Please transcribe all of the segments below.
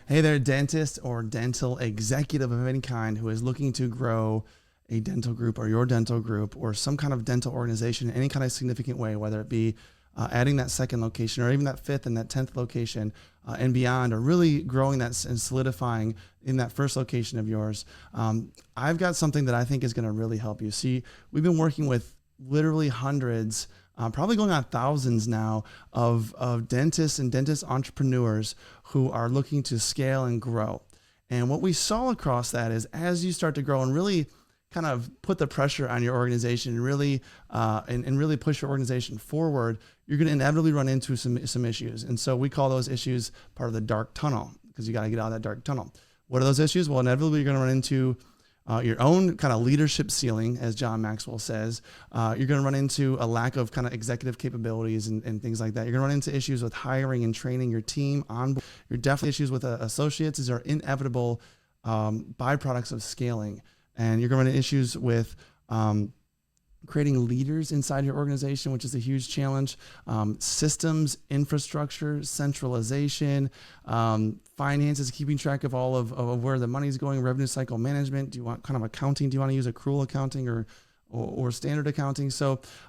Hey there, dentist or dental executive of any kind who is looking to grow a dental group or your dental group or some kind of dental organization in any kind of significant way, whether it be adding that second location or even that fifth and that 10th location and beyond, or really growing that and solidifying in that first location of yours. I've got something that I think is going to really help you. See, we've been working with literally hundreds, probably going on thousands now of dentists and dentist entrepreneurs who are looking to scale and grow. And what we saw across that is as you start to grow and really kind of put the pressure on your organization and really really push your organization forward, you're going to inevitably run into some issues. And so we call those issues part of the dark tunnel, because you got to get out of that dark tunnel. What are those issues? Well, inevitably you're going to run into your own kind of leadership ceiling, as John Maxwell says. You're going to run into a lack of kind of executive capabilities and things like that. You're going to run into issues with hiring and training your team on. You're definitely issues with associates. These are inevitable byproducts of scaling. And you're going to run into issues with creating leaders inside your organization, which is a huge challenge. Systems, infrastructure, centralization, finances, keeping track of all of where the money's going, revenue cycle management. Do you want kind of accounting? Do you want to use accrual accounting or standard accounting?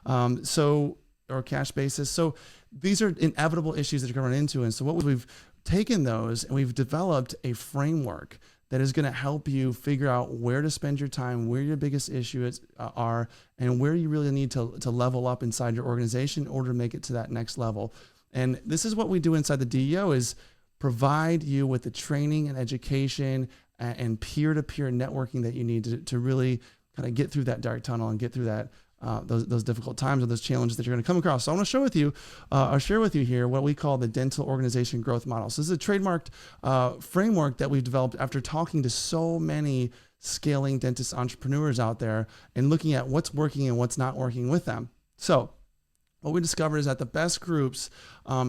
Or cash basis. So these are inevitable issues that you're going to run into. And so what we've taken those and we've developed a framework that is going to help you figure out where to spend your time, where your biggest issues are, and where you really need to level up inside your organization in order to make it to that next level. And this is what we do inside the DEO, is provide you with the training and education and peer-to-peer networking that you need to really kind of get through that dark tunnel and get through that those difficult times or those challenges that you're going to come across. So I want to share with you here what we call the dental organization growth model. So this is a trademarked framework that we've developed after talking to so many scaling dentist entrepreneurs out there and looking at what's working and what's not working with them. So what we discovered is that the best groups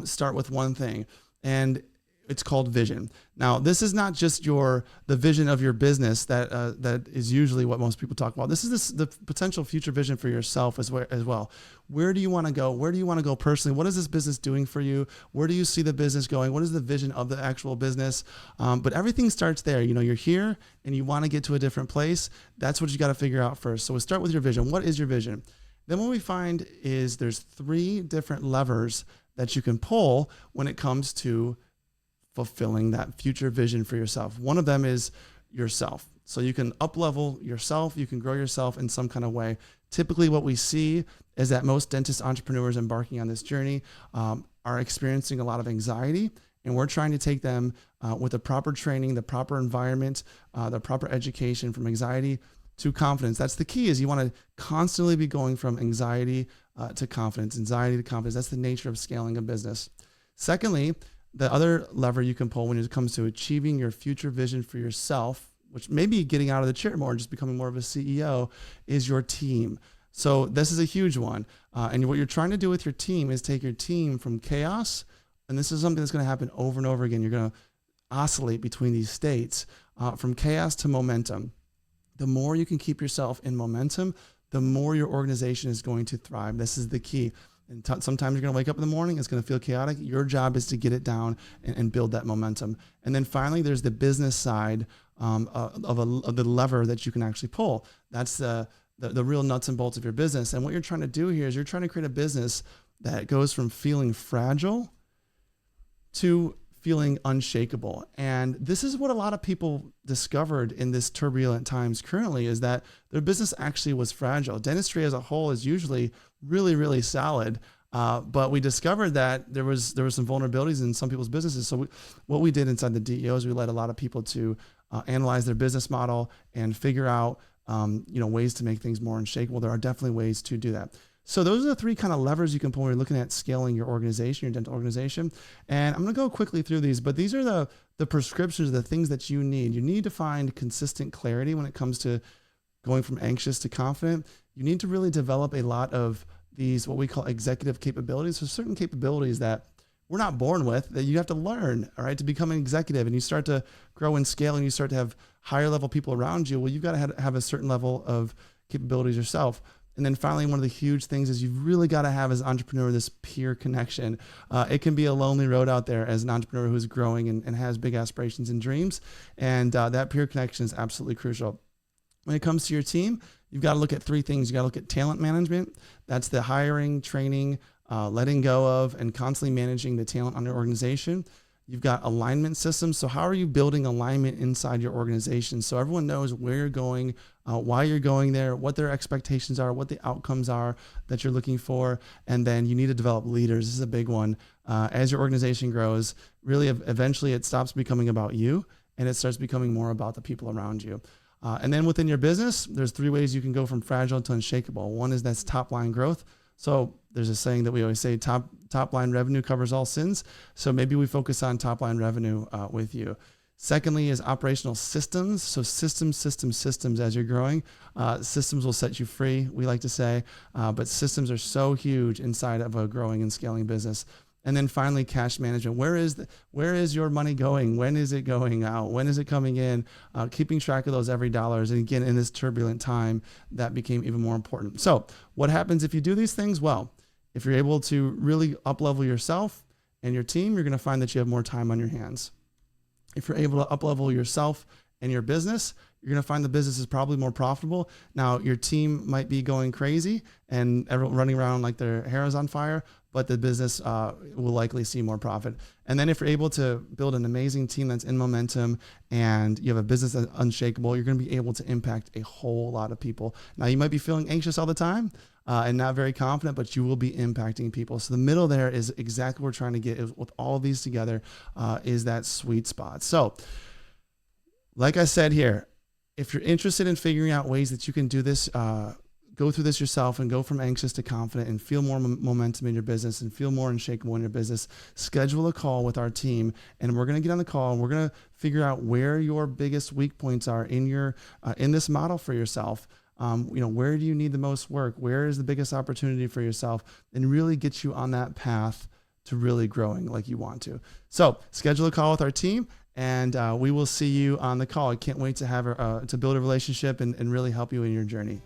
start with one thing, and it's called vision. Now, this is not just the vision of your business that is usually what most people talk about. This is the potential future vision for yourself as well. Where do you want to go? Where do you want to go personally? What is this business doing for you? Where do you see the business going? What is the vision of the actual business? But everything starts there. You know, you're here and you want to get to a different place. That's what you got to figure out first. So we'll start with your vision. What is your vision? Then what we find is there's 3 different levers that you can pull when it comes to fulfilling that future vision for yourself. One of them is yourself. So you can up-level yourself, you can grow yourself in some kind of way. Typically what we see is that most dentist entrepreneurs embarking on this journey are experiencing a lot of anxiety, and we're trying to take them with the proper training, the proper environment, the proper education from anxiety to confidence. That's the key, is you want to constantly be going from anxiety to confidence. That's the nature of scaling a business. Secondly, the other lever you can pull when it comes to achieving your future vision for yourself, which may be getting out of the chair more and just becoming more of a CEO, is your team. So this is a huge one. And what you're trying to do with your team is take your team from chaos, and this is something that's going to happen over and over again. You're going to oscillate between these states, from chaos to momentum. The more you can keep yourself in momentum, the more your organization is going to thrive. This is the key. And sometimes you're going to wake up in the morning, it's going to feel chaotic. Your job is to get it down and build that momentum. And then finally, there's the business side of the lever that you can actually pull. That's the real nuts and bolts of your business. And what you're trying to do here is you're trying to create a business that goes from feeling fragile to feeling unshakable. And this is what a lot of people discovered in this turbulent times currently, is that their business actually was fragile. Dentistry as a whole is usually really, really solid. But we discovered that there were some vulnerabilities in some people's businesses. So what we did inside the DEO is we led a lot of people to analyze their business model and figure out ways to make things more unshakable. There are definitely ways to do that. So those are the 3 kind of levers you can pull when you're looking at scaling your organization, your dental organization. And I'm going to go quickly through these, but these are the prescriptions, the things that you need. You need to find consistent clarity when it comes to going from anxious to confident. You need to really develop a lot of these, what we call executive capabilities. So certain capabilities that we're not born with, that you have to learn, all right, to become an executive. And you start to grow and scale and you start to have higher level people around you. Well, you've got to have a certain level of capabilities yourself. And then finally, one of the huge things is you've really got to have as an entrepreneur this peer connection. It can be a lonely road out there as an entrepreneur who's growing and has big aspirations and dreams. And that peer connection is absolutely crucial. When it comes to your team, you've got to look at three things. You got to look at talent management. That's the hiring, training, letting go of, and constantly managing the talent on your organization. You've got alignment systems. So how are you building alignment inside your organization so everyone knows where you're going, why you're going there, what their expectations are, what the outcomes are that you're looking for. And then you need to develop leaders. This is a big one. As your organization grows, really eventually it stops becoming about you and it starts becoming more about the people around you. And then within your business, there's three ways you can go from fragile to unshakable. One is that's top line growth. So there's a saying that we always say, top line revenue covers all sins. So maybe we focus on top line revenue with you. Secondly is operational systems. So systems as you're growing. Systems will set you free, we like to say, but systems are so huge inside of a growing and scaling business. And then finally, cash management. Where is your money going? When is it going out? When is it coming in? Keeping track of those every dollars. And again, in this turbulent time, that became even more important. So what happens if you do these things? Well, if you're able to really up-level yourself and your team, you're going to find that you have more time on your hands. If you're able to up-level yourself and your business, you're going to find the business is probably more profitable. Now, your team might be going crazy and everyone running around like their hair is on fire, but the business will likely see more profit. And then if you're able to build an amazing team that's in momentum and you have a business that's unshakable, you're going to be able to impact a whole lot of people. Now, you might be feeling anxious all the time and not very confident, but you will be impacting people. So the middle there is exactly what we're trying to get is with all of these together is that sweet spot. So like I said here, if you're interested in figuring out ways that you can do this, go through this yourself and go from anxious to confident and feel more momentum in your business and feel more unshakable in your business, schedule a call with our team and we're going to get on the call and we're going to figure out where your biggest weak points are in your in this model for yourself. Where do you need the most work? Where is the biggest opportunity for yourself? And really get you on that path to really growing like you want to. So schedule a call with our team and we will see you on the call. I can't wait to have to build a relationship and really help you in your journey.